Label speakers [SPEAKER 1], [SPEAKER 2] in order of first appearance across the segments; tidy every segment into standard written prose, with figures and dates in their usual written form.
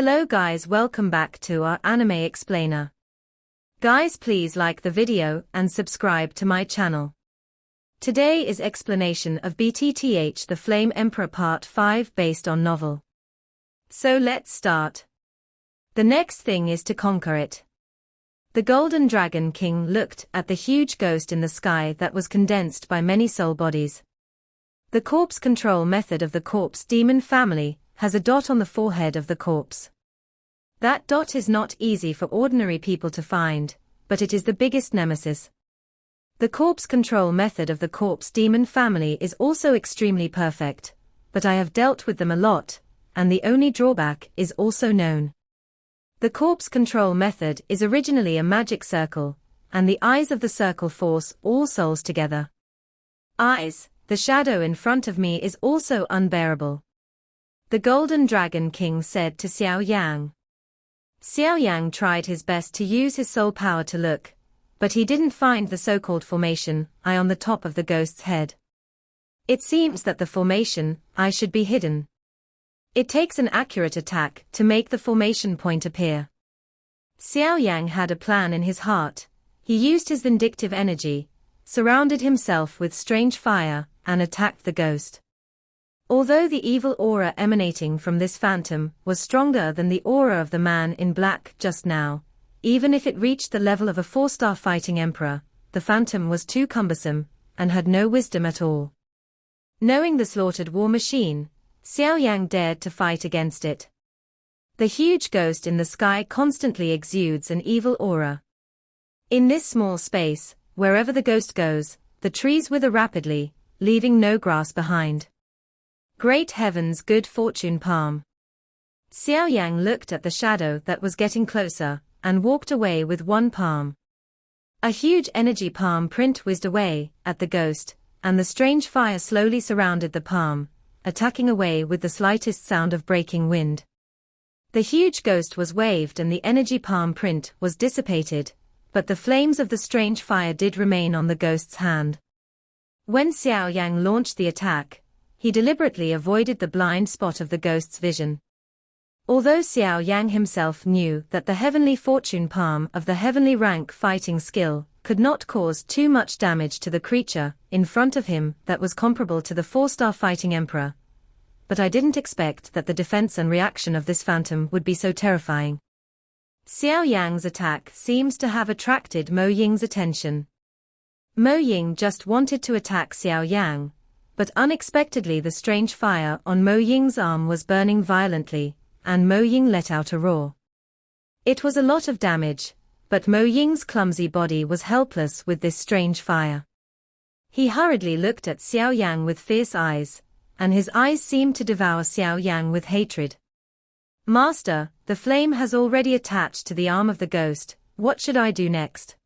[SPEAKER 1] Hello guys, welcome back to our anime explainer. Guys, please like the video and subscribe to my channel. Today is explanation of BTTH The Flame Emperor Part 5 based on novel. So let's start. The next thing is to conquer it. The Golden Dragon King looked at the huge ghost in the sky that was condensed by many soul bodies. The corpse control method of the corpse demon family has a dot on the forehead of the corpse. That dot is not easy for ordinary people to find, but it is the biggest nemesis. The corpse control method of the corpse demon family is also extremely perfect, but I have dealt with them a lot, and the only drawback is also known. The corpse control method is originally a magic circle, and the eyes of the circle force all souls together. Eyes, the shadow in front of me is also unbearable. The Golden Dragon King said to Xiao Yang. Xiao Yang tried his best to use his soul power to look, but he didn't find the so-called formation eye on the top of the ghost's head. It seems that the formation eye should be hidden. It takes an accurate attack to make the formation point appear. Xiao Yang had a plan in his heart. He used his vindictive energy, surrounded himself with strange fire, and attacked the ghost. Although the evil aura emanating from this phantom was stronger than the aura of the man in black just now, even if it reached the level of a 4-star fighting emperor, the phantom was too cumbersome, and had no wisdom at all. Knowing the slaughtered war machine, Xiao Yang dared to fight against it. The huge ghost in the sky constantly exudes an evil aura. In this small space, wherever the ghost goes, the trees wither rapidly, leaving no grass behind. Great heavens, good fortune palm. Xiao Yang looked at the shadow that was getting closer, and walked away with one palm. A huge energy palm print whizzed away at the ghost, and the strange fire slowly surrounded the palm, attacking away with the slightest sound of breaking wind. The huge ghost was waved and the energy palm print was dissipated, but the flames of the strange fire did remain on the ghost's hand. When Xiao Yang launched the attack, he deliberately avoided the blind spot of the ghost's vision. Although Xiao Yang himself knew that the heavenly fortune palm of the heavenly rank fighting skill could not cause too much damage to the creature in front of him that was comparable to the 4-star fighting emperor, but I didn't expect that the defense and reaction of this phantom would be so terrifying. Xiao Yang's attack seems to have attracted Mo Ying's attention. Mo Ying just wanted to attack Xiao Yang, but unexpectedly the strange fire on Mo Ying's arm was burning violently, and Mo Ying let out a roar. It was a lot of damage, but Mo Ying's clumsy body was helpless with this strange fire. He hurriedly looked at Xiao Yang with fierce eyes, and his eyes seemed to devour Xiao Yang with hatred. Master, the flame has already attached to the arm of the ghost, what should I do next?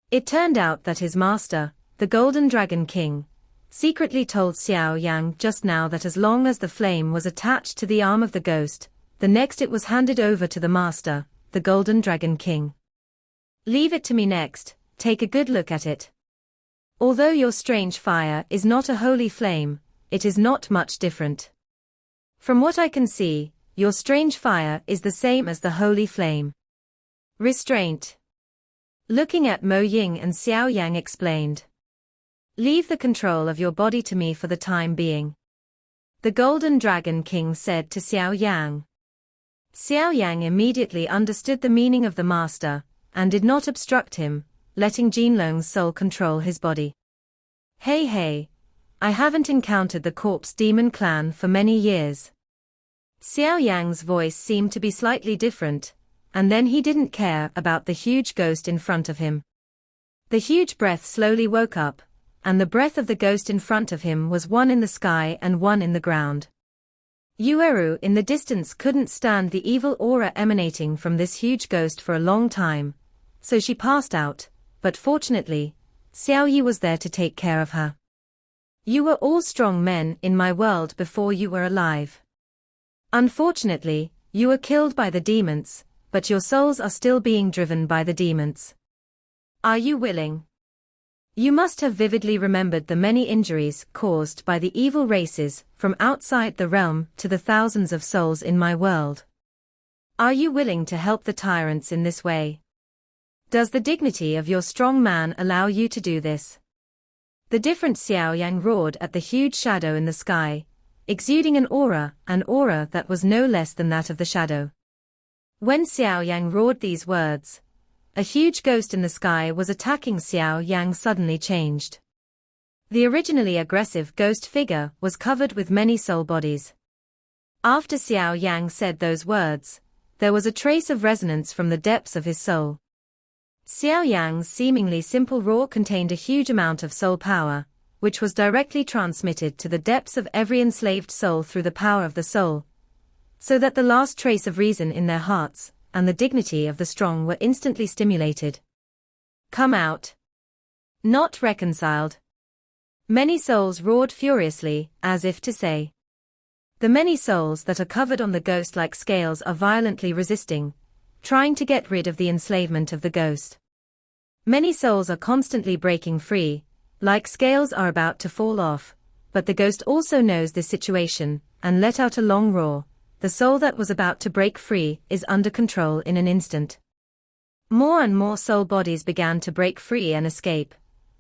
[SPEAKER 1] It turned out that his master, the Golden Dragon King, secretly told Xiao Yang just now that as long as the flame was attached to the arm of the ghost, the next it was handed over to the master, the Golden Dragon King. Leave it to me next, take a good look at it. Although your strange fire is not a holy flame, it is not much different. From what I can see, your strange fire is the same as the holy flame. Restraint. Looking at Mo Ying and Xiao Yang explained. Leave the control of your body to me for the time being. The Golden Dragon King said to Xiao Yang. Xiao Yang immediately understood the meaning of the master, and did not obstruct him, letting Jinlong's soul control his body. Hey, I haven't encountered the corpse demon clan for many years. Xiao Yang's voice seemed to be slightly different, and then he didn't care about the huge ghost in front of him. The huge breath slowly woke up, and the breath of the ghost in front of him was one in the sky and one in the ground. Yueru in the distance couldn't stand the evil aura emanating from this huge ghost for a long time, so she passed out, but fortunately, Xiao Yi was there to take care of her. You were all strong men in my world before you were alive. Unfortunately, you were killed by the demons, but your souls are still being driven by the demons. Are you willing? You must have vividly remembered the many injuries caused by the evil races from outside the realm to the thousands of souls in my world. Are you willing to help the tyrants in this way? Does the dignity of your strong man allow you to do this? The different Xiao Yang roared at the huge shadow in the sky, exuding an aura that was no less than that of the shadow. When Xiao Yang roared these words, a huge ghost in the sky was attacking Xiao Yang suddenly changed. The originally aggressive ghost figure was covered with many soul bodies. After Xiao Yang said those words, there was a trace of resonance from the depths of his soul. Xiao Yang's seemingly simple roar contained a huge amount of soul power, which was directly transmitted to the depths of every enslaved soul through the power of the soul, so that the last trace of reason in their hearts and the dignity of the strong were instantly stimulated. Come out. Not reconciled. Many souls roared furiously, as if to say, the many souls that are covered on the ghost-like scales are violently resisting, trying to get rid of the enslavement of the ghost. Many souls are constantly breaking free, like scales are about to fall off, but the ghost also knows this situation, and let out a long roar. The soul that was about to break free is under control in an instant. More and more soul bodies began to break free and escape,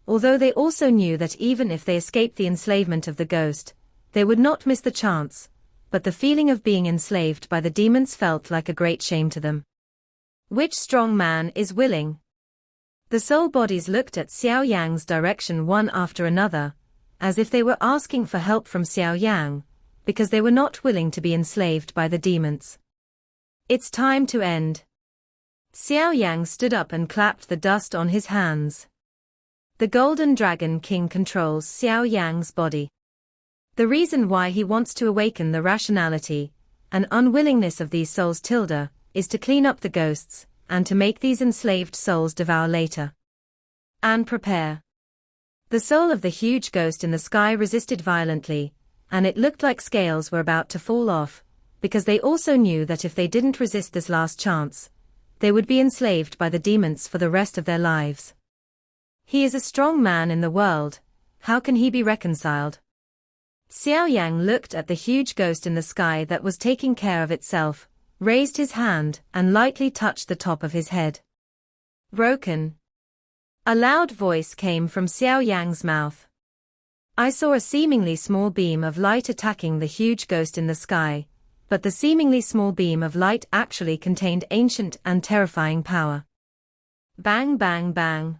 [SPEAKER 1] although they also knew that even if they escaped the enslavement of the ghost, they would not miss the chance, but the feeling of being enslaved by the demons felt like a great shame to them. Which strong man is willing? The soul bodies looked at Xiao Yang's direction one after another, as if they were asking for help from Xiao Yang, because they were not willing to be enslaved by the demons. It's time to end. Xiao Yang stood up and clapped the dust on his hands. The Golden Dragon King controls Xiao Yang's body. The reason why he wants to awaken the rationality and unwillingness of these souls is to clean up the ghosts, and to make these enslaved souls devour later. And prepare. The soul of the huge ghost in the sky resisted violently, and it looked like scales were about to fall off, because they also knew that if they didn't resist this last chance, they would be enslaved by the demons for the rest of their lives. He is a strong man in the world, how can he be reconciled? Xiao Yang looked at the huge ghost in the sky that was taking care of itself, raised his hand and lightly touched the top of his head. Broken. A loud voice came from Xiao Yang's mouth. I saw a seemingly small beam of light attacking the huge ghost in the sky, but the seemingly small beam of light actually contained ancient and terrifying power. Bang bang bang.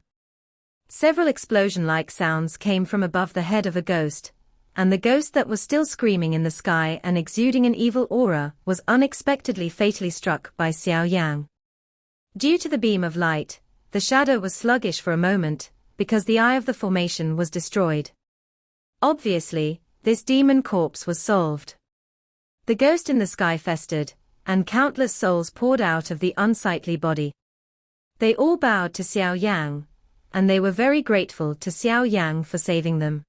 [SPEAKER 1] Several explosion-like sounds came from above the head of a ghost, and the ghost that was still screaming in the sky and exuding an evil aura was unexpectedly fatally struck by Xiao Yang. Due to the beam of light, the shadow was sluggish for a moment, because the eye of the formation was destroyed. Obviously, this demon corpse was solved. The ghost in the sky festered, and countless souls poured out of the unsightly body. They all bowed to Xiao Yang, and they were very grateful to Xiao Yang for saving them.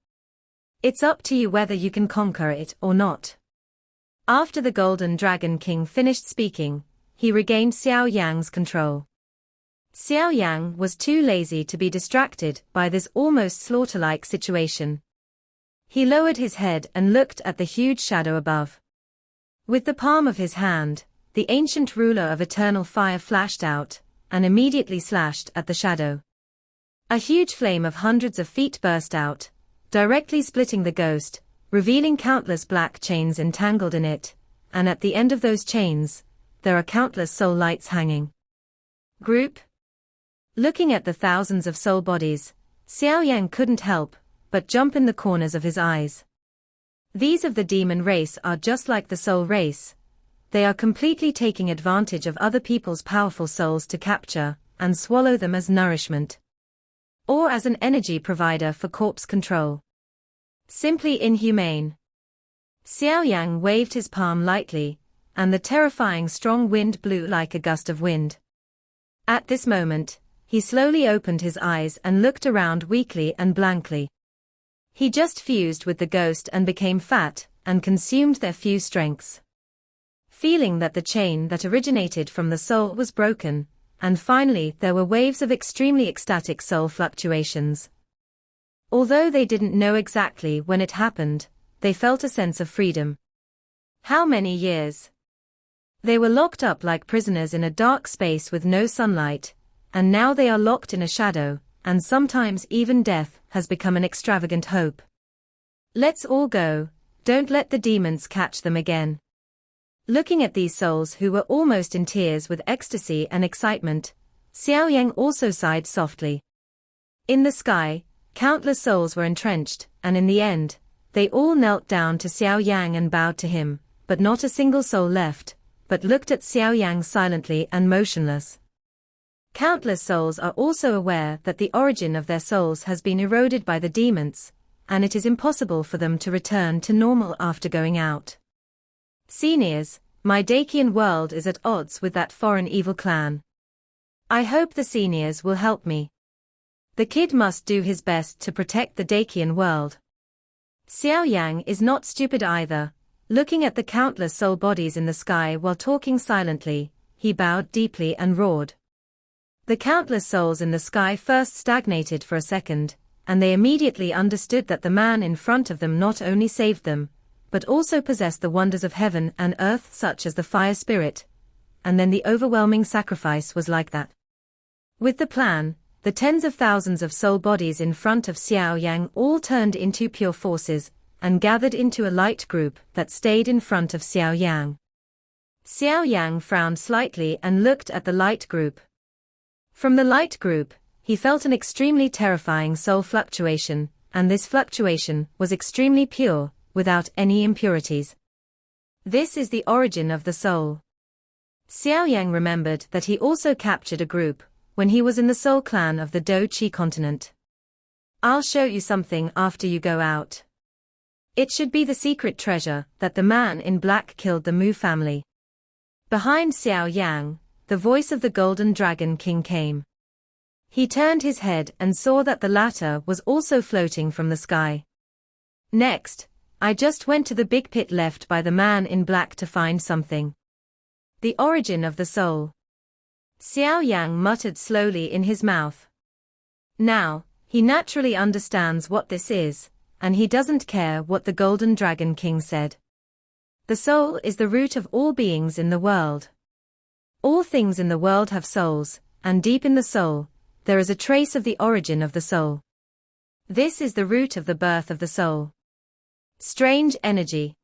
[SPEAKER 1] It's up to you whether you can conquer it or not. After the Golden Dragon King finished speaking, he regained Xiao Yang's control. Xiao Yang was too lazy to be distracted by this almost slaughter-like situation. He lowered his head and looked at the huge shadow above. With the palm of his hand, the ancient ruler of eternal fire flashed out, and immediately slashed at the shadow. A huge flame of hundreds of feet burst out, directly splitting the ghost, revealing countless black chains entangled in it, and at the end of those chains, there are countless soul lights hanging. Group. Looking at the thousands of soul bodies, Xiao Yang couldn't help but jump in the corners of his eyes. These of the demon race are just like the soul race. They are completely taking advantage of other people's powerful souls to capture and swallow them as nourishment, or as an energy provider for corpse control. Simply inhumane. Xiao Yang waved his palm lightly, and the terrifying strong wind blew like a gust of wind. At this moment, he slowly opened his eyes and looked around weakly and blankly. He just fused with the ghost and became fat, and consumed their few strengths. Feeling that the chain that originated from the soul was broken, and finally there were waves of extremely ecstatic soul fluctuations. Although they didn't know exactly when it happened, they felt a sense of freedom. How many years? They were locked up like prisoners in a dark space with no sunlight, and now they are locked in a shadow, and sometimes even death has become an extravagant hope. Let's all go, don't let the demons catch them again. Looking at these souls who were almost in tears with ecstasy and excitement, Xiao Yang also sighed softly. In the sky, countless souls were entrenched, and in the end, they all knelt down to Xiao Yang and bowed to him, but not a single soul left, but looked at Xiao Yang silently and motionless. Countless souls are also aware that the origin of their souls has been eroded by the demons, and it is impossible for them to return to normal after going out. Seniors, my Dacian world is at odds with that foreign evil clan. I hope the seniors will help me. The kid must do his best to protect the Dacian world. Xiao Yang is not stupid either. Looking at the countless soul bodies in the sky while talking silently, he bowed deeply and roared. The countless souls in the sky first stagnated for a second, and they immediately understood that the man in front of them not only saved them, but also possessed the wonders of heaven and earth such as the fire spirit, and then the overwhelming sacrifice was like that. With the plan, the tens of thousands of soul bodies in front of Xiao Yang all turned into pure forces, and gathered into a light group that stayed in front of Xiao Yang. Xiao Yang frowned slightly and looked at the light group. From the light group, he felt an extremely terrifying soul fluctuation, and this fluctuation was extremely pure, without any impurities. This is the origin of the soul. Xiao Yang remembered that he also captured a group, when he was in the soul clan of the Do Chi continent. I'll show you something after you go out. It should be the secret treasure that the man in black killed the Mu family. Behind Xiao Yang, the voice of the Golden Dragon King came. He turned his head and saw that the latter was also floating from the sky. Next, I just went to the big pit left by the man in black to find something. The origin of the soul. Xiao Yang muttered slowly in his mouth. Now, he naturally understands what this is, and he doesn't care what the Golden Dragon King said. The soul is the root of all beings in the world. All things in the world have souls, and deep in the soul, there is a trace of the origin of the soul. This is the root of the birth of the soul. Strange energy.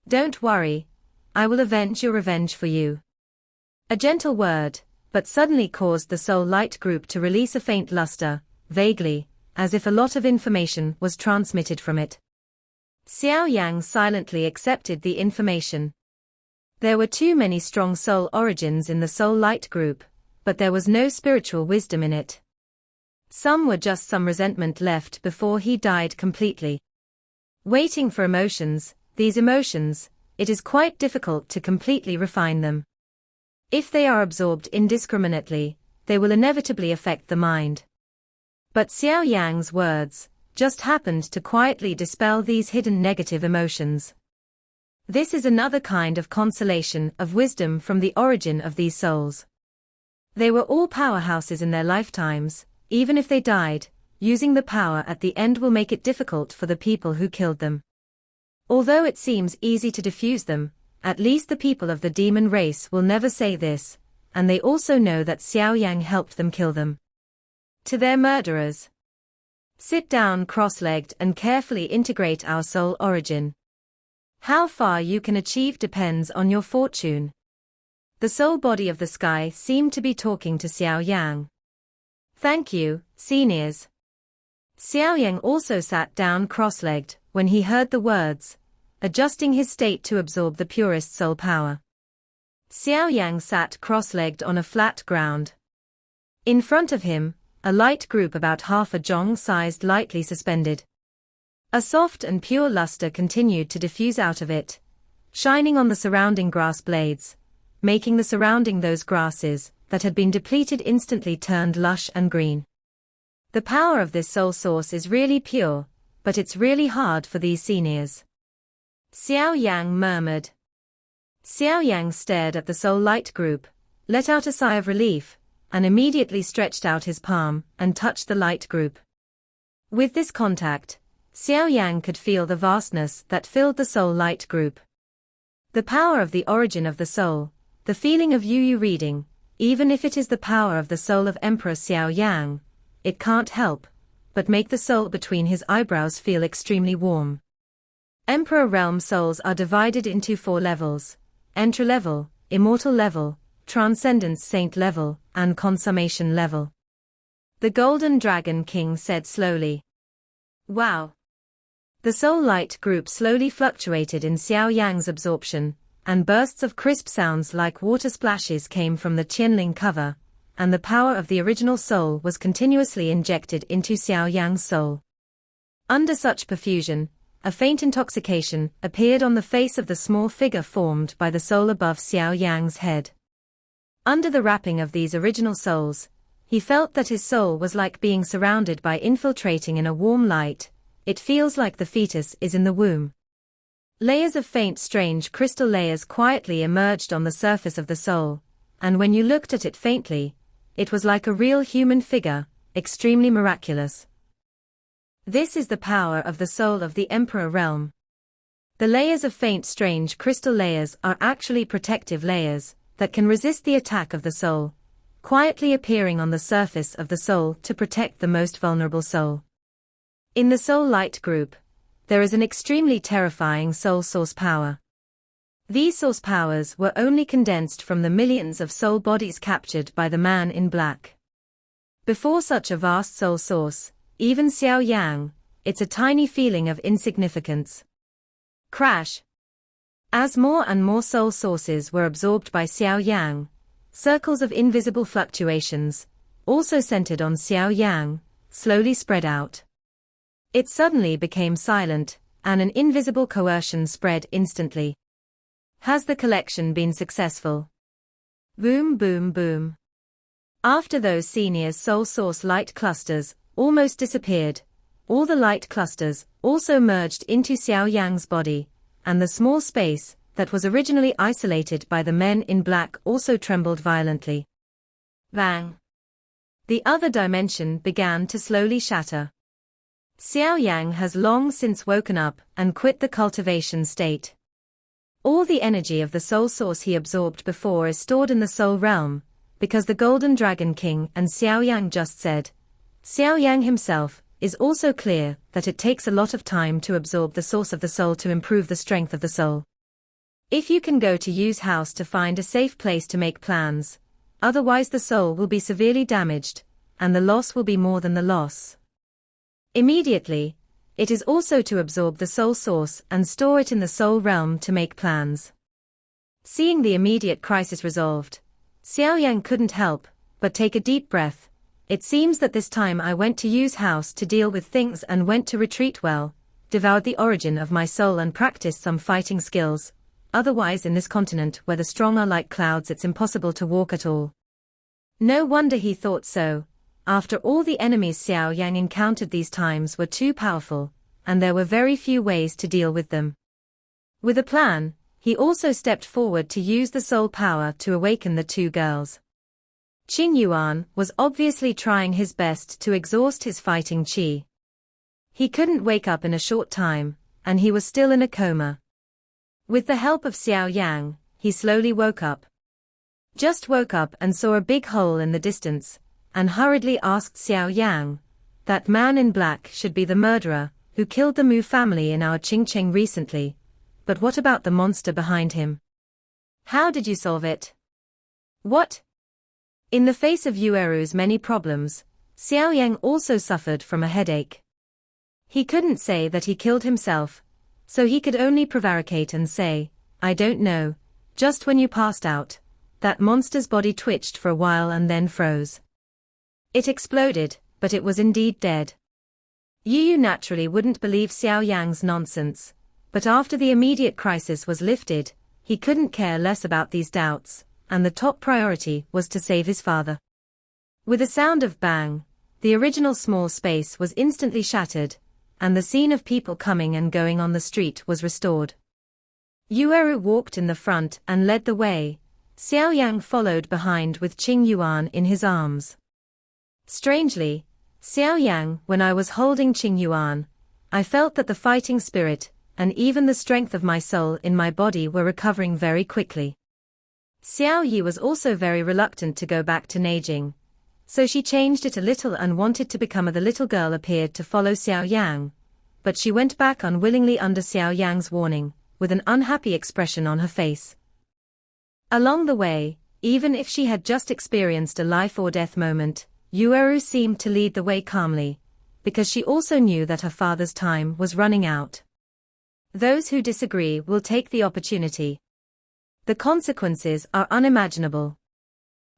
[SPEAKER 1] Don't worry, I will avenge your revenge for you. A gentle word, but suddenly caused the soul light group to release a faint luster, vaguely, as if a lot of information was transmitted from it. Xiao Yang silently accepted the information. There were too many strong soul origins in the soul light group, but there was no spiritual wisdom in it. Some were just some resentment left before he died completely. Waiting for emotions, these emotions, it is quite difficult to completely refine them. If they are absorbed indiscriminately, they will inevitably affect the mind. But Xiao Yang's words just happened to quietly dispel these hidden negative emotions. This is another kind of consolation of wisdom from the origin of these souls. They were all powerhouses in their lifetimes, even if they died, using the power at the end will make it difficult for the people who killed them. Although it seems easy to defuse them, at least the people of the demon race will never say this, and they also know that Xiao Yang helped them kill them. To their murderers. Sit down cross-legged and carefully integrate our soul origin. How far you can achieve depends on your fortune. The soul body of the sky seemed to be talking to Xiao Yang. Thank you, seniors. Xiao Yang also sat down cross-legged when he heard the words, adjusting his state to absorb the purest soul power. Xiao Yang sat cross-legged on a flat ground. In front of him, a light group about half a jong-sized lightly suspended. A soft and pure luster continued to diffuse out of it, shining on the surrounding grass blades, making the surrounding those grasses that had been depleted instantly turned lush and green. The power of this soul source is really pure, but it's really hard for these seniors. Xiao Yang murmured. Xiao Yang stared at the soul light group, let out a sigh of relief, and immediately stretched out his palm and touched the light group. With this contact, Xiao Yang could feel the vastness that filled the soul light group. The power of the origin of the soul, the feeling of Yu reading, even if it is the power of the soul of Emperor Xiao Yang, it can't help but make the soul between his eyebrows feel extremely warm. Emperor realm souls are divided into 4 levels: entry level, immortal level, transcendence saint level, and consummation level. The Golden Dragon King said slowly. Wow! The soul light group slowly fluctuated in Xiao Yang's absorption, and bursts of crisp sounds like water splashes came from the Qianling cover, and the power of the original soul was continuously injected into Xiao Yang's soul. Under such perfusion, a faint intoxication appeared on the face of the small figure formed by the soul above Xiao Yang's head. Under the wrapping of these original souls, he felt that his soul was like being surrounded by infiltrating in a warm light. It feels like the fetus is in the womb. Layers of faint strange crystal layers quietly emerged on the surface of the soul, and when you looked at it faintly, it was like a real human figure, extremely miraculous. This is the power of the soul of the Emperor realm. The layers of faint strange crystal layers are actually protective layers that can resist the attack of the soul, quietly appearing on the surface of the soul to protect the most vulnerable soul. In the soul light group, there is an extremely terrifying soul source power. These source powers were only condensed from the millions of soul bodies captured by the man in black. Before such a vast soul source, even Xiao Yang, it's a tiny feeling of insignificance. Crash. As more and more soul sources were absorbed by Xiao Yang, circles of invisible fluctuations, also centered on Xiao Yang, slowly spread out. It suddenly became silent, and an invisible coercion spread instantly. Has the collection been successful? Boom boom boom. After those senior soul source light clusters almost disappeared, all the light clusters also merged into Xiao Yang's body, and the small space that was originally isolated by the men in black also trembled violently. Bang! The other dimension began to slowly shatter. Xiao Yang has long since woken up and quit the cultivation state. All the energy of the soul source he absorbed before is stored in the soul realm, because the Golden Dragon King and Xiao Yang just said. Xiao Yang himself is also clear that it takes a lot of time to absorb the source of the soul to improve the strength of the soul. If you can go to Yu's house to find a safe place to make plans, otherwise the soul will be severely damaged, and the loss will be more than the loss. Immediately, it is also to absorb the soul source and store it in the soul realm to make plans. Seeing the immediate crisis resolved, Xiao Yang couldn't help but take a deep breath. It seems that this time I went to Yu's house to deal with things and went to retreat well, devoured the origin of my soul and practiced some fighting skills. Otherwise in this continent where the strong are like clouds it's impossible to walk at all. No wonder he thought so. After all the enemies Xiao Yang encountered these times were too powerful, and there were very few ways to deal with them. With a plan, he also stepped forward to use the soul power to awaken the 2 girls. Qing Yuan was obviously trying his best to exhaust his fighting qi. He couldn't wake up in a short time, and he was still in a coma. With the help of Xiao Yang, he slowly woke up. Just woke up and saw a big hole in the distance, and hurriedly asked Xiao Yang, "That man in black should be the murderer who killed the Mu family in our Qingcheng recently. But what about the monster behind him? How did you solve it?" "What?" In the face of Yueru's many problems, Xiao Yang also suffered from a headache. He couldn't say that he killed himself, so he could only prevaricate and say, "I don't know, just when you passed out, that monster's body twitched for a while and then froze. It exploded, but it was indeed dead." Yu naturally wouldn't believe Xiao Yang's nonsense, but after the immediate crisis was lifted, he couldn't care less about these doubts, and the top priority was to save his father. With a sound of bang, the original small space was instantly shattered, and the scene of people coming and going on the street was restored. Yueru walked in the front and led the way. Xiao Yang followed behind with Qing Yuan in his arms. Strangely, Xiao Yang, when I was holding Qing Yuan, I felt that the fighting spirit and even the strength of my soul in my body were recovering very quickly. Xiao Yi was also very reluctant to go back to Neijing, so she changed it a little and wanted to become the little girl appeared to follow Xiao Yang, but she went back unwillingly under Xiao Yang's warning, with an unhappy expression on her face. Along the way, even if she had just experienced a life-or-death moment, Yueru seemed to lead the way calmly, because she also knew that her father's time was running out. Those who disagree will take the opportunity. The consequences are unimaginable.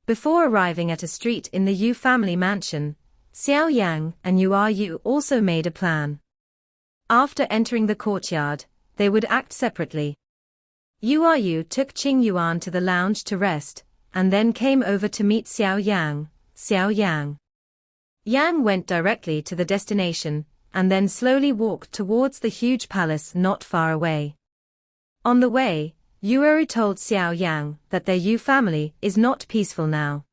[SPEAKER 1] Before arriving at a street in the Yu family mansion, Xiao Yang and Yu also made a plan. After entering the courtyard, they would act separately. Yu took Qing Yuan to the lounge to rest, and then came over to meet Xiao Yang. Yang went directly to the destination, and then slowly walked towards the huge palace not far away. On the way, Yueru told Xiao Yang that their Yu family is not peaceful now.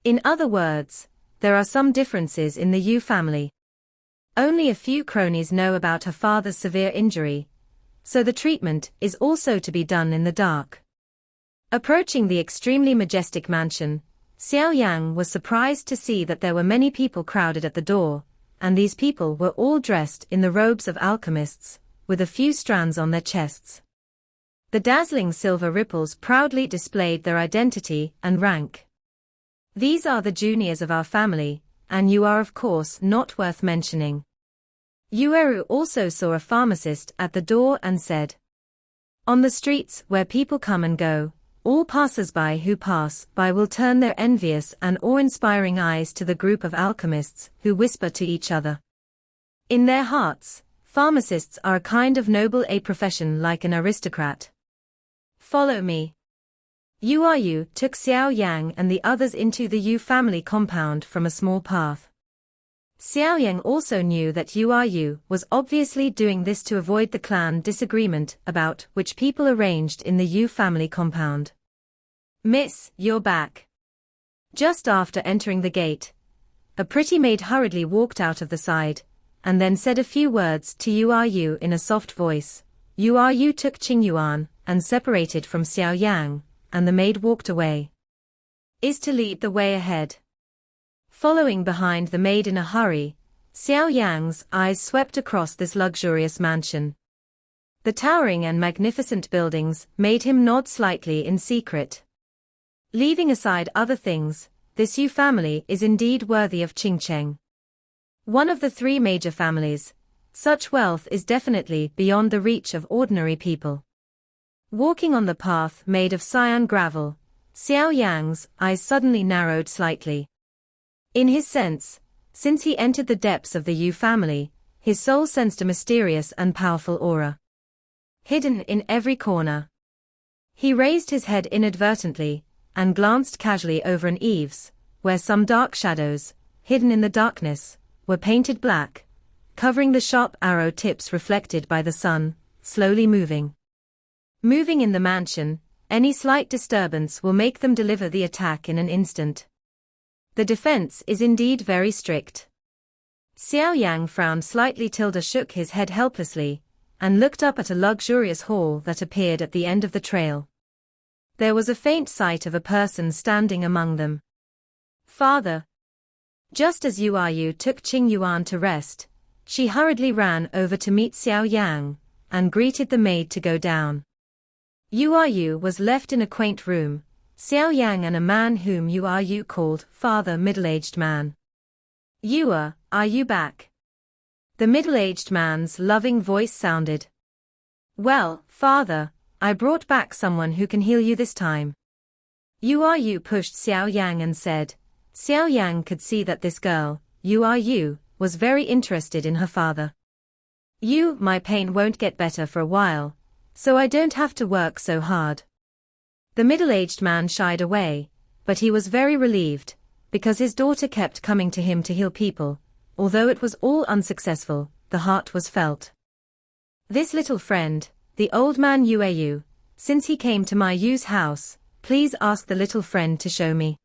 [SPEAKER 1] In other words, there are some differences in the Yu family. Only a few cronies know about her father's severe injury, so the treatment is also to be done in the dark. Approaching the extremely majestic mansion, Xiao Yang was surprised to see that there were many people crowded at the door, and these people were all dressed in the robes of alchemists, with a few strands on their chests. The dazzling silver ripples proudly displayed their identity and rank. These are the juniors of our family, and you are of course not worth mentioning. Yueru also saw a pharmacist at the door and said, "On the streets where people come and go, all passers-by who pass by will turn their envious and awe-inspiring eyes to the group of alchemists who whisper to each other. In their hearts, pharmacists are a kind of noble a profession like an aristocrat. Follow me." Yu took Xiao Yang and the others into the Yu family compound from a small path. Xiao Yang also knew that Yu was obviously doing this to avoid the clan disagreement about which people arranged in the Yu family compound. "Miss, you're back." Just after entering the gate, a pretty maid hurriedly walked out of the side, and then said a few words to Yu in a soft voice. Yu took Qing Yuan and separated from Xiao Yang, and the maid walked away. Is to lead the way ahead. Following behind the maid in a hurry, Xiao Yang's eyes swept across this luxurious mansion. The towering and magnificent buildings made him nod slightly in secret. Leaving aside other things, this Yu family is indeed worthy of Qingcheng. One of the three major families, such wealth is definitely beyond the reach of ordinary people. Walking on the path made of cyan gravel, Xiao Yang's eyes suddenly narrowed slightly. In his sense, since he entered the depths of the Yu family, his soul sensed a mysterious and powerful aura, hidden in every corner. He raised his head inadvertently, and glanced casually over an eaves, where some dark shadows, hidden in the darkness, were painted black, covering the sharp arrow tips reflected by the sun, slowly moving. Moving in the mansion, any slight disturbance will make them deliver the attack in an instant. The defense is indeed very strict. Xiao Yang frowned slightly. Tilda shook his head helplessly, and looked up at a luxurious hall that appeared at the end of the trail. There was a faint sight of a person standing among them. "Father." Just as Yu took Qing Yuan to rest, she hurriedly ran over to meet Xiao Yang, and greeted the maid to go down. Yu was left in a quaint room, Xiao Yang and a man whom Yu called father, middle-aged man. Are you back?" The middle-aged man's loving voice sounded. "Well, father, I brought back someone who can heal you this time." Yu pushed Xiao Yang and said. Xiao Yang could see that this girl, Yu, was very interested in her father. My pain won't get better for a while, so I don't have to work so hard." The middle-aged man shied away, but he was very relieved, because his daughter kept coming to him to heal people. Although it was all unsuccessful, the heart was felt. "This little friend, the old man Yu, since he came to my Yu's house, please ask the little friend to show me."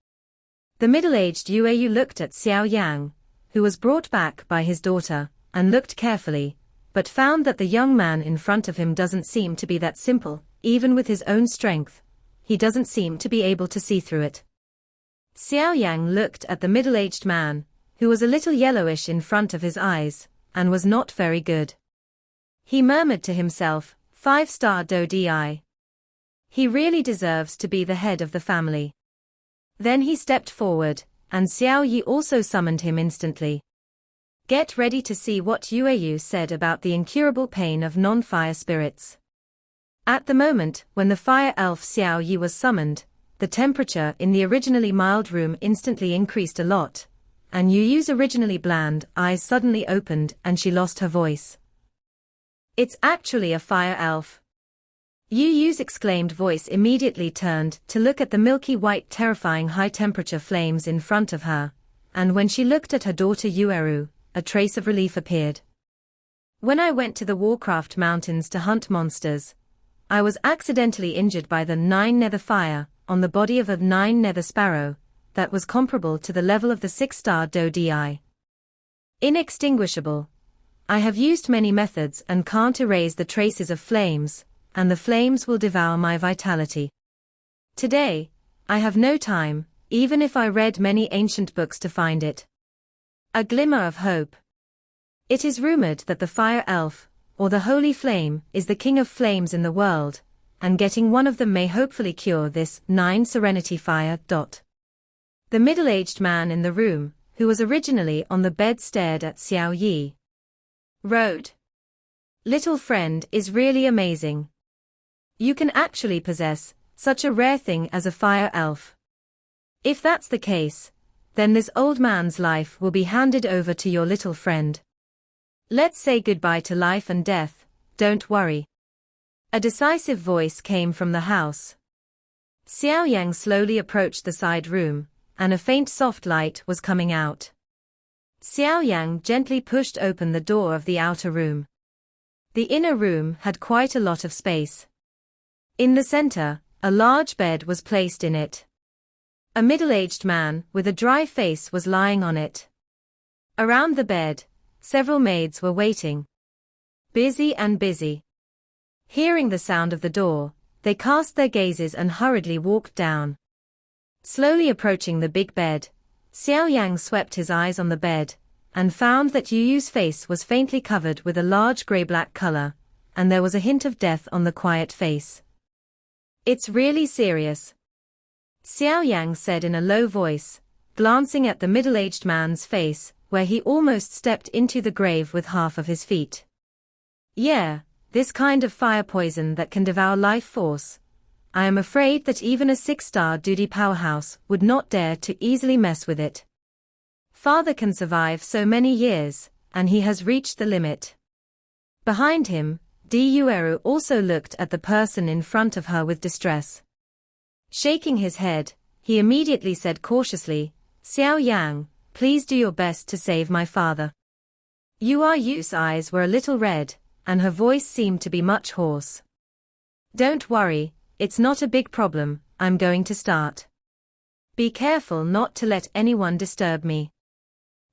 [SPEAKER 1] The middle-aged Yu looked at Xiao Yang, who was brought back by his daughter, and looked carefully, but found that the young man in front of him doesn't seem to be that simple, even with his own strength. He doesn't seem to be able to see through it. Xiao Yang looked at the middle-aged man, who was a little yellowish in front of his eyes, and was not very good. He murmured to himself, 5-star do di. He really deserves to be the head of the family. Then he stepped forward, and Xiao Yi also summoned him instantly. Get ready to see what Yueyu said about the incurable pain of non-fire spirits. At the moment when the fire elf Xiao Yi was summoned, the temperature in the originally mild room instantly increased a lot, and Yuyu's originally bland eyes suddenly opened and she lost her voice. It's actually a fire elf. Yuyu's exclaimed voice immediately turned to look at the milky white terrifying high-temperature flames in front of her, and when she looked at her daughter Yueru, a trace of relief appeared. When I went to the Warcraft Mountains to hunt monsters, I was accidentally injured by the 9 nether fire on the body of a 9 nether sparrow that was comparable to the level of the 6-star do di. Inextinguishable. I have used many methods and can't erase the traces of flames, and the flames will devour my vitality. Today, I have no time, even if I read many ancient books to find it. A glimmer of hope. It is rumored that the fire elf, or the holy flame, is the king of flames in the world, and getting one of them may hopefully cure this 9 serenity fire. The middle-aged man in the room, who was originally on the bed, stared at Xiao Yi. Road. Little friend is really amazing. You can actually possess such a rare thing as a fire elf. If that's the case, then this old man's life will be handed over to your little friend. Let's say goodbye to life and death, don't worry. A decisive voice came from the house. Xiao Yang slowly approached the side room, and a faint soft light was coming out. Xiao Yang gently pushed open the door of the outer room. The inner room had quite a lot of space. In the center, a large bed was placed in it. A middle-aged man with a dry face was lying on it. Around the bed, several maids were waiting. Busy and busy. Hearing the sound of the door, they cast their gazes and hurriedly walked down. Slowly approaching the big bed, Xiao Yang swept his eyes on the bed, and found that Yuyu's face was faintly covered with a large gray-black color, and there was a hint of death on the quiet face. It's really serious, Xiao Yang said in a low voice, glancing at the middle-aged man's face, where he almost stepped into the grave with half of his feet. Yeah, this kind of fire poison that can devour life force. I am afraid that even a 6-star duty powerhouse would not dare to easily mess with it. Father can survive so many years, and he has reached the limit. Behind him, Yueru also looked at the person in front of her with distress. Shaking his head, he immediately said cautiously, Xiao Yang, please do your best to save my father. Yu's eyes were a little red, and her voice seemed to be much hoarse. Don't worry, it's not a big problem, I'm going to start. Be careful not to let anyone disturb me.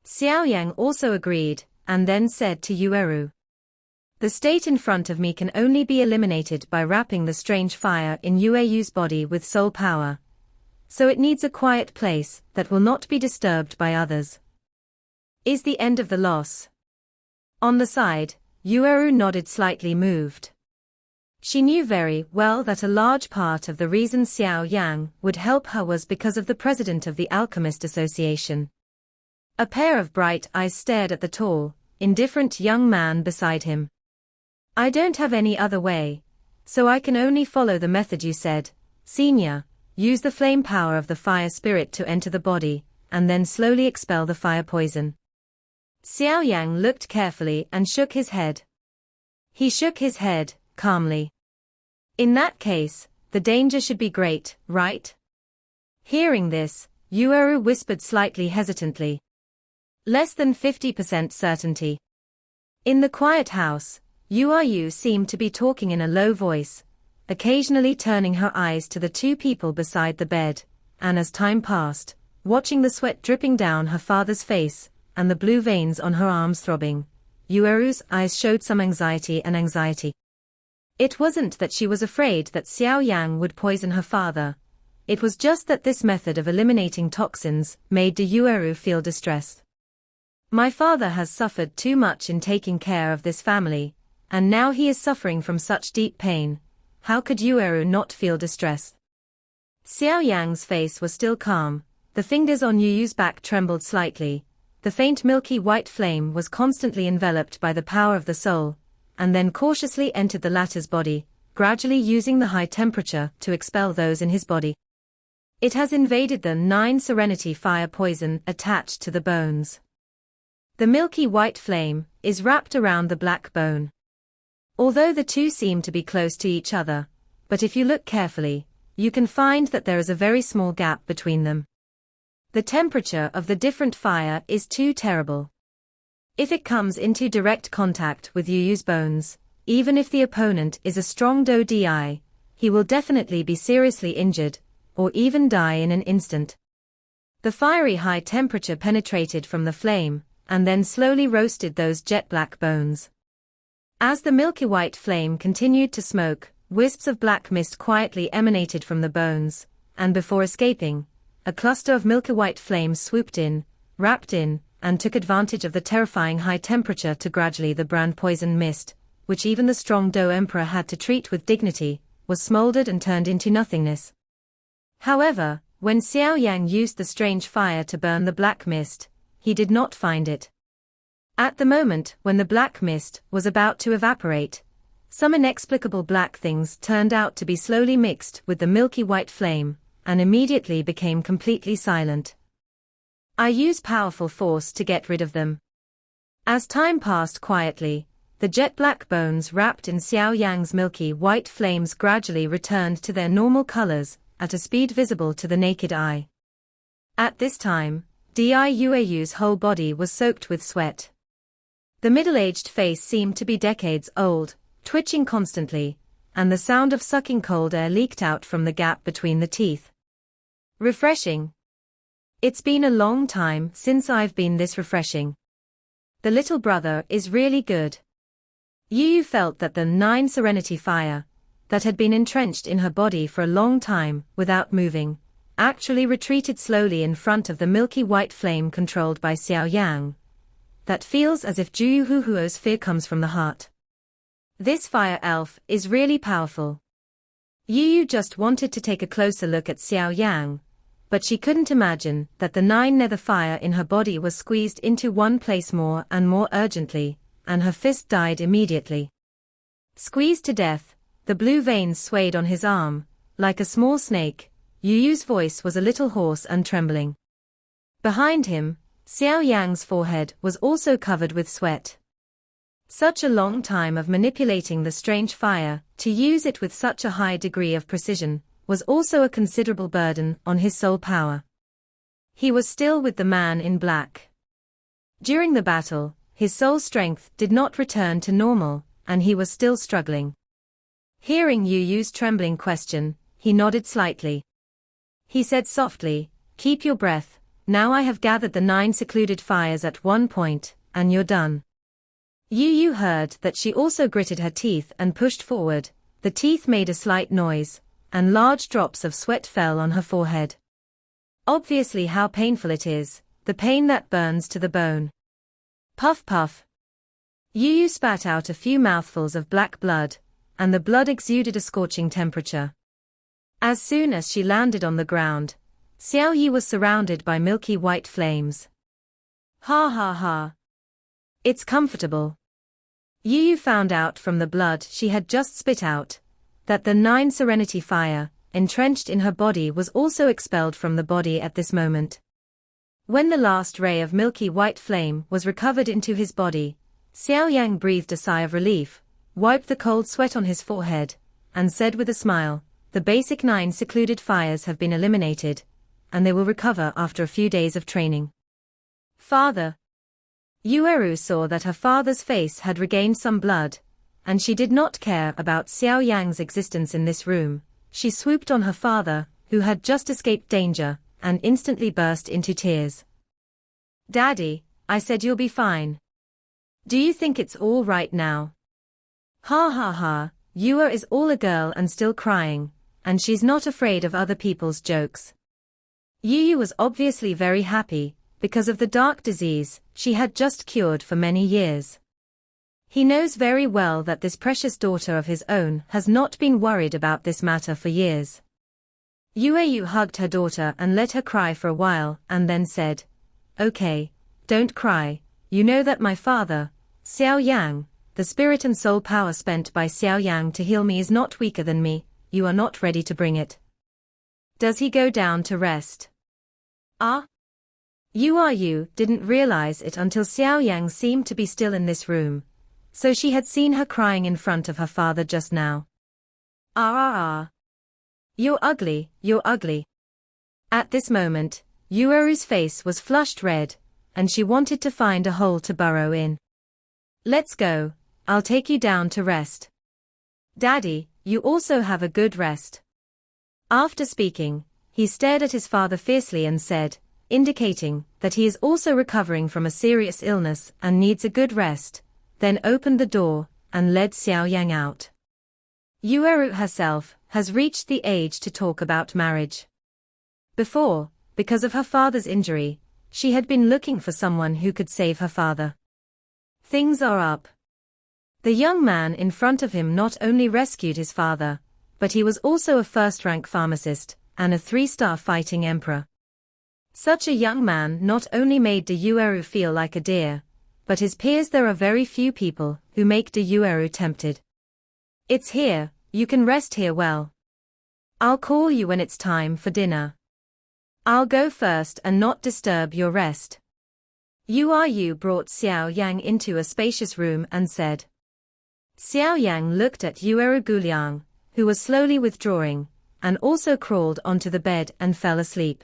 [SPEAKER 1] Xiao Yang also agreed, and then said to Yueru. The state in front of me can only be eliminated by wrapping the strange fire in Yueyu's body with soul power. So it needs a quiet place that will not be disturbed by others. Is the end of the loss? On the side, Yueru nodded, slightly moved. She knew very well that a large part of the reason Xiao Yang would help her was because of the president of the Alchemist Association. A pair of bright eyes stared at the tall, indifferent young man beside him. I don't have any other way, so I can only follow the method you said, Senior. Use the flame power of the fire spirit to enter the body, and then slowly expel the fire poison. Xiao Yang looked carefully and shook his head. He shook his head, calmly. In that case, the danger should be great, right? Hearing this, Yueru whispered slightly hesitantly. Less than 50% certainty. In the quiet house, Yu seemed to be talking in a low voice, occasionally turning her eyes to the two people beside the bed, and as time passed, watching the sweat dripping down her father's face, and the blue veins on her arms throbbing, Yueru's eyes showed some anxiety. It wasn't that she was afraid that Xiao Yang would poison her father. It was just that this method of eliminating toxins made Yueru feel distressed. My father has suffered too much in taking care of this family, and now he is suffering from such deep pain. How could Yueru not feel distressed? Xiao Yang's face was still calm. The fingers on Yu's back trembled slightly. The faint milky white flame was constantly enveloped by the power of the soul, and then cautiously entered the latter's body, gradually using the high temperature to expel those in his body. It has invaded the 9 serenity fire poison attached to the bones. The milky white flame is wrapped around the black bone. Although the two seem to be close to each other, but if you look carefully, you can find that there is a very small gap between them. The temperature of the different fire is too terrible. If it comes into direct contact with Yu's bones, even if the opponent is a strong DI, he will definitely be seriously injured, or even die in an instant. The fiery high temperature penetrated from the flame, and then slowly roasted those jet black bones. As the milky white flame continued to smoke, wisps of black mist quietly emanated from the bones, and before escaping, a cluster of milky white flames swooped in, wrapped in, and took advantage of the terrifying high temperature to gradually the brand poison mist, which even the strong Emperor had to treat with dignity, was smoldered and turned into nothingness. However, when Xiao Yang used the strange fire to burn the black mist, he did not find it. At the moment when the black mist was about to evaporate, some inexplicable black things turned out to be slowly mixed with the milky white flame, and immediately became completely silent. I used powerful force to get rid of them. As time passed quietly, the jet black bones wrapped in Xiao Yang's milky white flames gradually returned to their normal colors, at a speed visible to the naked eye. At this time, Yueru's whole body was soaked with sweat. The middle-aged face seemed to be decades old, twitching constantly, and the sound of sucking cold air leaked out from the gap between the teeth. Refreshing. It's been a long time since I've been this refreshing. The little brother is really good. Yu felt that the 9 serenity fire, that had been entrenched in her body for a long time without moving, actually retreated slowly in front of the milky white flame controlled by Xiao Yang. That feels as if Yuhuhuo's fear comes from the heart. This fire elf is really powerful. Yu just wanted to take a closer look at Xiao Yang, but she couldn't imagine that the 9 nether fire in her body was squeezed into one place more and more urgently, and her fist died immediately. Squeezed to death, the blue veins swayed on his arm, like a small snake. Yu's voice was a little hoarse and trembling. Behind him, Xiao Yang's forehead was also covered with sweat. Such a long time of manipulating the strange fire, to use it with such a high degree of precision, was also a considerable burden on his soul power. He was still with the man in black. During the battle, his soul strength did not return to normal, and he was still struggling. Hearing Yu's trembling question, he nodded slightly. He said softly, "Keep your breath, now I have gathered the 9 secluded fires at one point, and you're done." Yu heard that she also gritted her teeth and pushed forward. The teeth made a slight noise, and large drops of sweat fell on her forehead. Obviously how painful it is, the pain that burns to the bone. Puff puff. Yu spat out a few mouthfuls of black blood, and the blood exuded a scorching temperature. As soon as she landed on the ground, Xiao Yi was surrounded by milky white flames. Ha ha ha. It's comfortable. Yu found out from the blood she had just spit out, that the 9 serenity fire, entrenched in her body, was also expelled from the body at this moment. When the last ray of milky white flame was recovered into his body, Xiao Yang breathed a sigh of relief, wiped the cold sweat on his forehead, and said with a smile, "The basic 9 secluded fires have been eliminated, and they will recover after a few days of training." Father. Yueru saw that her father's face had regained some blood, and she did not care about Xiao Yang's existence in this room. She swooped on her father, who had just escaped danger, and instantly burst into tears. "Daddy, I said you'll be fine. Do you think it's all right now? Ha ha ha, Yua is all a girl and still crying, and she's not afraid of other people's jokes. Yu was obviously very happy, because of the dark disease she had just cured for many years. He knows very well that this precious daughter of his own has not been worried about this matter for years. Yu hugged her daughter and let her cry for a while and then said, "Okay, don't cry, you know that my father, Xiao Yang, the spirit and soul power spent by Xiao Yang to heal me is not weaker than me, you are not ready to bring it. Does he go down to rest?" You didn't realize it until Xiao Yang seemed to be still in this room, so she had seen her crying in front of her father just now. You're ugly, you're ugly. At this moment, Yueru's face was flushed red, and she wanted to find a hole to burrow in. "Let's go, I'll take you down to rest. Daddy, you also have a good rest." After speaking, he stared at his father fiercely and said, indicating that he is also recovering from a serious illness and needs a good rest, then opened the door and led Xiao Yang out. Yueru herself has reached the age to talk about marriage. Before, because of her father's injury, she had been looking for someone who could save her father. Things are up. The young man in front of him not only rescued his father, but he was also a first-rank pharmacist and a 3-star fighting emperor. Such a young man not only made de Yueru feel like a deer, but his peers. There are very few people who make de Yueru tempted. "It's here, you can rest here well. I'll call you when it's time for dinner. I'll go first and not disturb your rest." Yu brought Xiao Yang into a spacious room and said. Xiao Yang looked at Yueru Guliang, who was slowly withdrawing, and also crawled onto the bed and fell asleep.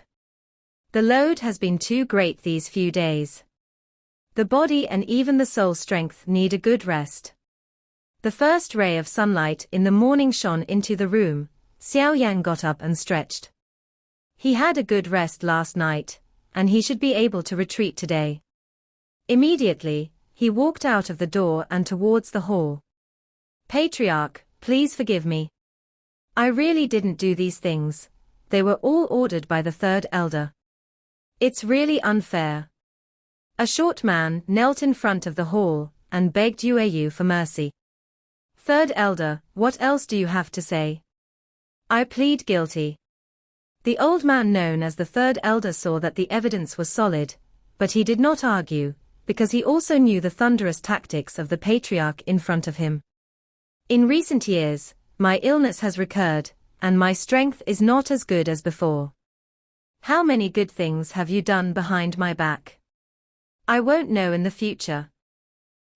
[SPEAKER 1] The load has been too great these few days. The body and even the soul strength need a good rest. The first ray of sunlight in the morning shone into the room. Xiao Yang got up and stretched. He had a good rest last night, and he should be able to retreat today. Immediately, he walked out of the door and towards the hall. "Patriarch, please forgive me. I really didn't do these things. They were all ordered by the third elder. It's really unfair." A short man knelt in front of the hall and begged Yu for mercy. "Third elder, what else do you have to say?" "I plead guilty." The old man known as the third elder saw that the evidence was solid, but he did not argue, because he also knew the thunderous tactics of the patriarch in front of him. "In recent years, my illness has recurred, and my strength is not as good as before. How many good things have you done behind my back? I won't know in the future.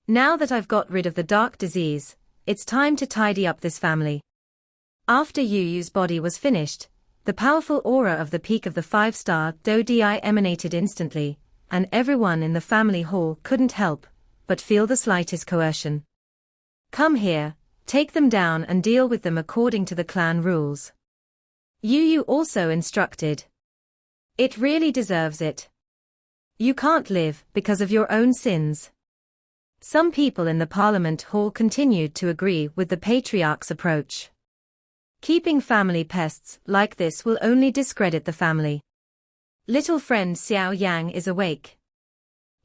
[SPEAKER 1] Now that I've got rid of the dark disease, it's time to tidy up this family." After Yu's body was finished, the powerful aura of the peak of the 5-star Dodi emanated instantly, and everyone in the family hall couldn't help but feel the slightest coercion. "Come here, take them down and deal with them according to the clan rules." Yu also instructed. "It really deserves it. You can't live because of your own sins." Some people in the parliament hall continued to agree with the patriarch's approach. Keeping family pests like this will only discredit the family. Little friend Xiao Yang is awake.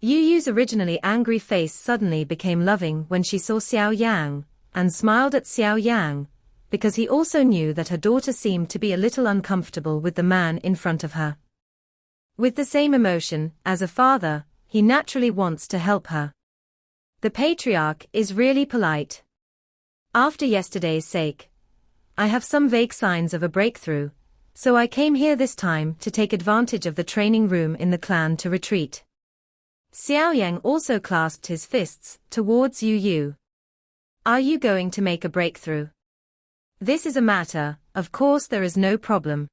[SPEAKER 1] Yu's originally angry face suddenly became loving when she saw Xiao Yang, and smiled at Xiao Yang, because he also knew that her daughter seemed to be a little uncomfortable with the man in front of her. With the same emotion as a father, he naturally wants to help her. The patriarch is really polite. "After yesterday's sake, I have some vague signs of a breakthrough, so I came here this time to take advantage of the training room in the clan to retreat." Xiao Yang also clasped his fists towards Yu. "Are you going to make a breakthrough?" "This is a matter, of course there is no problem."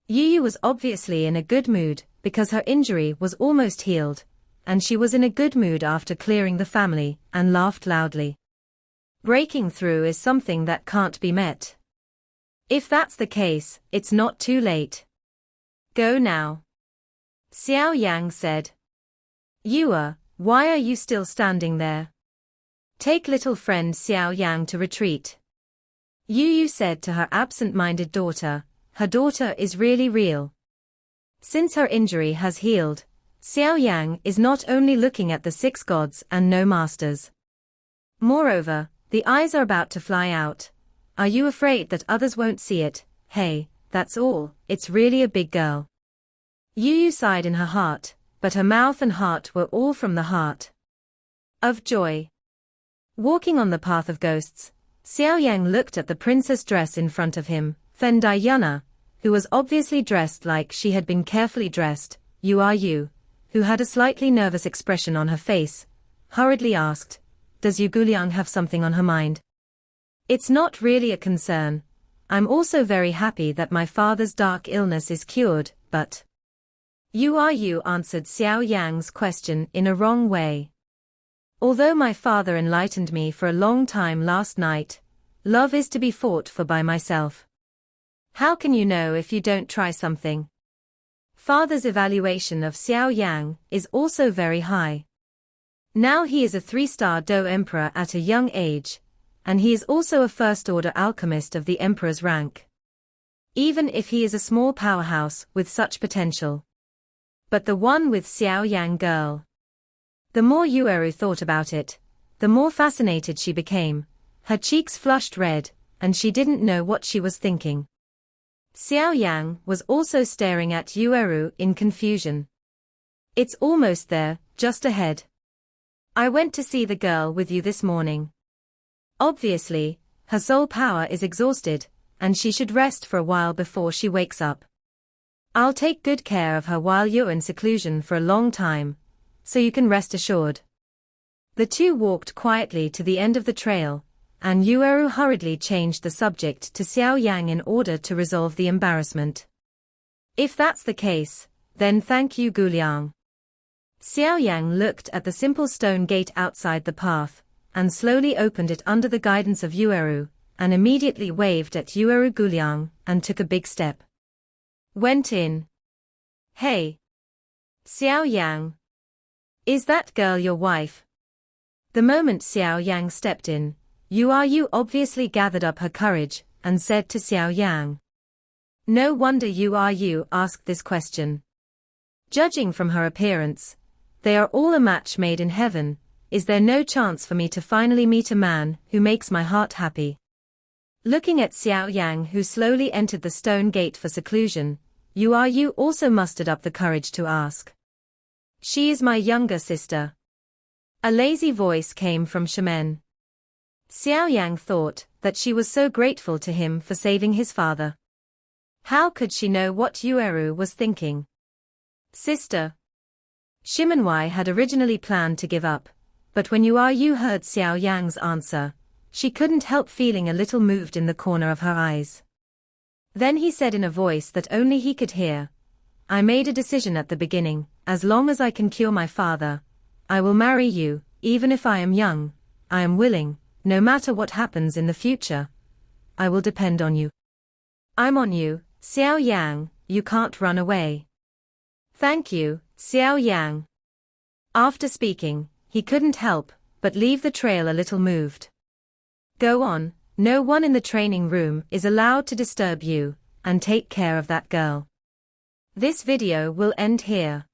[SPEAKER 1] Yu was obviously in a good mood because her injury was almost healed, and she was in a good mood after clearing the family and laughed loudly. Breaking through is something that can't be met. If that's the case, it's not too late. Go now. Xiao Yang said. Yua, Why are you still standing there? Take little friend Xiao Yang to retreat. Yu said to her absent-minded daughter. Her daughter is really real. Since her injury has healed, Xiao Yang is not only looking at the 6 gods and no masters. Moreover, the eyes are about to fly out. Are you afraid that others won't see it? Hey, that's all, it's really a big girl. Yu sighed in her heart, but her mouth and heart were all from the heart of joy. Walking on the path of ghosts, Xiao Yang looked at the princess dress in front of him. Fendayana, who was obviously dressed like she had been carefully dressed, Yu, who had a slightly nervous expression on her face, hurriedly asked, "Does Yu Guliang have something on her mind?" "It's not really a concern. I'm also very happy that my father's dark illness is cured, but..." Yu answered Xiao Yang's question in a wrong way. "Although my father enlightened me for a long time last night, love is to be fought for by myself. How can you know if you don't try something?" Father's evaluation of Xiao Yang is also very high. Now he is a 3-star Do Emperor at a young age, and he is also a first-order alchemist of the Emperor's rank. Even if he is a small powerhouse with such potential. But the one with Xiao Yang girl. The more Yu thought about it, the more fascinated she became. Her cheeks flushed red, and she didn't know what she was thinking. Xiao Yang was also staring at Yu in confusion. "It's almost there, just ahead. I went to see the girl with you this morning. Obviously, her soul power is exhausted, and she should rest for a while before she wakes up. I'll take good care of her while you're in seclusion for a long time, so you can rest assured." The two walked quietly to the end of the trail, and Yu hurriedly changed the subject to Xiao Yang in order to resolve the embarrassment. "If that's the case, then thank you Guliang." Xiao Yang looked at the simple stone gate outside the path, and slowly opened it under the guidance of Yu, and immediately waved at Yu Guliang, and took a big step. Went in. "Hey! Xiao Yang! Is that girl your wife?" The moment Xiao Yang stepped in, Yu obviously gathered up her courage, and said to Xiao Yang. No wonder Yu asked this question. Judging from her appearance, they are all a match made in heaven. Is there no chance for me to finally meet a man who makes my heart happy? Looking at Xiao Yang, who slowly entered the stone gate for seclusion, Yu also mustered up the courage to ask. "She is my younger sister." A lazy voice came from Shaman. Xiao Yang thought that she was so grateful to him for saving his father. How could she know what Yu was thinking? "Sister." Shimanwei had originally planned to give up, but when Yu heard Xiao Yang's answer, she couldn't help feeling a little moved in the corner of her eyes. Then he said in a voice that only he could hear, "I made a decision at the beginning, as long as I can cure my father, I will marry you, even if I am young, I am willing, no matter what happens in the future. I will depend on you. I'm on you, Xiao Yang, you can't run away." "Thank you, Xiao Yang." After speaking, he couldn't help but leave the trail a little moved. "Go on, no one in the training room is allowed to disturb you, and take care of that girl." This video will end here.